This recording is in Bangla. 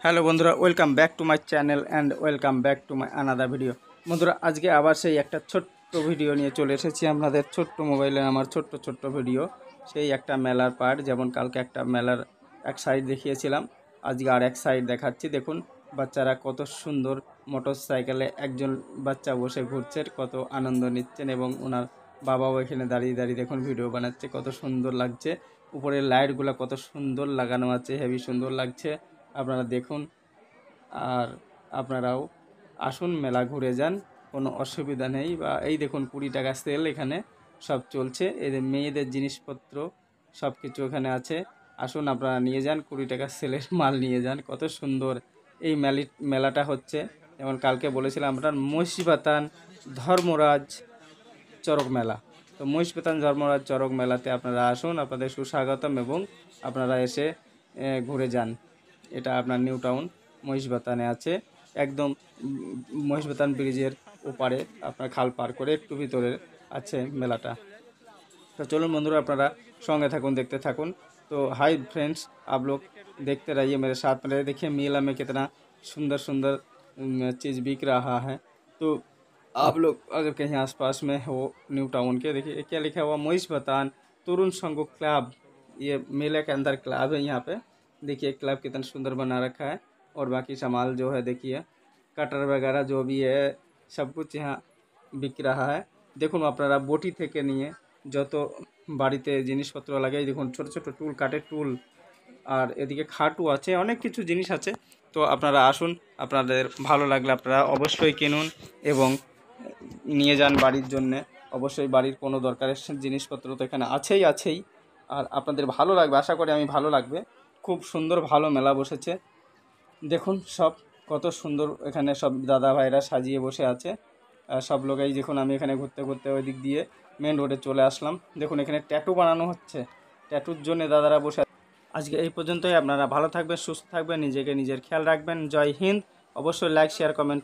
হ্যালো বন্ধুরা, welcome back to my channel and welcome back to my another video. বন্ধুরা, আজকে আবার সেই একটা ছোট্ট ভিডিও নিয়ে চলে এসেছি আপনাদের ছোট্ট মোবাইলে। আমার ছোট্ট ভিডিও, সেই একটা মেলার পার্ট। যেমন কালকে একটা মেলার এক সাইড দেখিয়েছিলাম, আজকে আর এক সাইড দেখাচ্ছি। দেখুন বাচ্চারা কত সুন্দর মোটর সাইকেলে একজন বাচ্চা বসে ঘুরছে, কত আনন্দ নিচ্ছেন, এবং ওনার বাবাও এখানে দাঁড়িয়ে দাঁড়িয়ে দেখুন ভিডিও বানাচ্ছে। কত সুন্দর লাগছে, উপরের লাইটগুলো কত সুন্দর লাগানো আছে, হেভি সুন্দর লাগছে। আপনারা দেখুন, আর আপনারাও আসুন, মেলা ঘুরে যান, কোনো অসুবিধা নেই। বা এই দেখুন 20 টাকা সেল এখানে সব চলছে, এদের মেয়েদের জিনিসপত্র সব কিছু এখানে আছে। আসুন আপনারা নিয়ে যান, 20 টাকা সেলের মাল নিয়ে যান। কত সুন্দর এই মেলাটা হচ্ছে। যেমন কালকে বলেছিলাম আপনার মহিষবাতান ধর্মরাজ চরক মেলা। তো মহিষবাতান ধর্মরাজ চরক মেলাতে আপনারা আসুন, আপনাদের সুস্বাগতম, এবং আপনারা এসে ঘুরে যান। এটা আপনার নিউ টাউন মহিষবাতানে আছে, একদম মহিষবাতান ব্রিজের ওপারে, আপনার খাল পার করে একটু ভিতরে আছে মেলাটা। तो चलो बंधुरा अपनारा संगे थाकुन देखते थाकुन। तो हाय फ्रेंड्स, आप लोग देखते रहिए मेरे साथ में रहिए। देखिए मेला में कितना सुंदर सुंदर चीज़ बिक रहा है। तो आप लोग अगर कहीं आसपास में हो न्यू टाउन के, देखिए क्या लिखा हुआ, महेशबतान तरुण संघ क्लब। ये मेले के अंदर क्लब है। यहाँ पे देखिए क्लब कितना सुंदर बना रखा है, और बाकी सामान जो है देखिए कटर वगैरह जो भी है सब कुछ यहाँ बिक रहा है। देखुन अपनारा बोटी থেকে নিয়ে যত বাড়িতে জিনিসপত্র লাগে, দেখুন ছোট ছোট টুল, কাঠের টুল, আর এদিকে খাটু আছে, অনেক কিছু জিনিস আছে। তো আপনারা আসুন, আপনাদের ভালো লাগলে আপনারা অবশ্যই কিনুন এবং নিয়ে যান বাড়ির জন্যে। অবশ্যই বাড়ির কোনো দরকারের জিনিসপত্র তো এখানে আছেই। আর আপনাদের ভালো লাগবে, আশা করি আমি ভালো লাগবে। খুব সুন্দর ভালো মেলা বসেছে। দেখুন সব কত সুন্দর, এখানে সব দাদা ভাইরা সাজিয়ে বসে আছে। সব লোকেই দেখুন, আমি এখানে ঘুরতে ঘুরতে ওই দিক দিয়ে মেন রোডে চলে আসলাম। দেখুন এখানে ট্যাটু বানানো হচ্ছে, ট্যাটুর জন্য দাদারা বসে। আজকে এই পর্যন্তই। আপনারা ভালো থাকবেন, সুস্থ থাকবেন, নিজেকে নিজের খেয়াল রাখবেন। জয় হিন্দ। অবশ্যই লাইক শেয়ার কমেন্ট